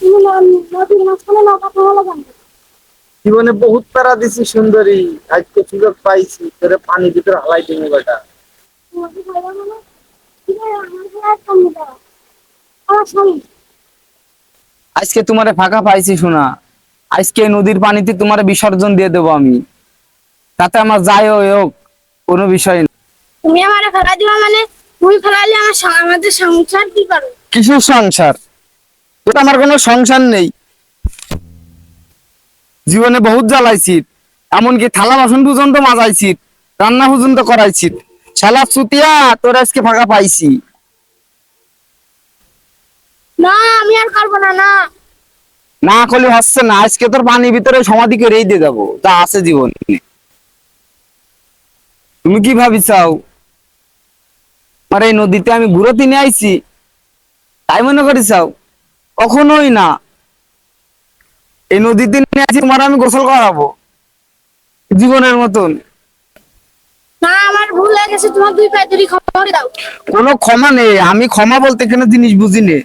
নদীর মাঝখানে নৌকা ভালো জানতো। জীবনে বহুত প্যারা দিছি সুন্দরী, আজকে সুযোগ পাইছি তোরে পানি ভিতরে হালাই দিবি বেটা। নদী ভালো মানে কি রে, আমার ঘরে সামনে দাও, আমার স্বামী। আজকে তোমারে ফাঁকা পাইছি শোনা, আজকে নদীর পানিতে তোমারে বিসর্জন দিয়ে দেবো আমি, তাতে আমার যাই হোক কোনো বিষয় না। তুমি আমারে ফেলা দিবা মানে, তুমি ফেলাইলে আমাদের সংসার কি করো? কিসের সংসার? ওটা আমার কোনো সংসার নেই। জীবনে বহুত জ্বালাইছি, এমনকি থালা বাসন পর্যন্ত মাজাইছি, রান্না পর্যন্ত করাইছি। শালা চুতিয়া, তোর আজকে ফাঁকা পাইছি। না আমি আর পারবো না, না। না করলে হচ্ছে না, আজকে তোর পানির ভিতরে সমাধি করেই দিয়ে যাবো যা আছে জীবন। তুমি কি ভাবিছাও আমার এই নদীতে আমি ঘুরতে নিয়ে আইছি তাই মনে করিছাও? কখনোই না। এই নদীতে নিয়ে আইছি তোমার আমি গোসল করাবো জীবনের মতন। না আমার ভুল হয়ে গেছে, তোমার দুই পায়ে ধরে ক্ষমা করে দাও। কোনো ক্ষমা নেই, আমি ক্ষমা বলতে এখানে জিনিস বুঝি নে।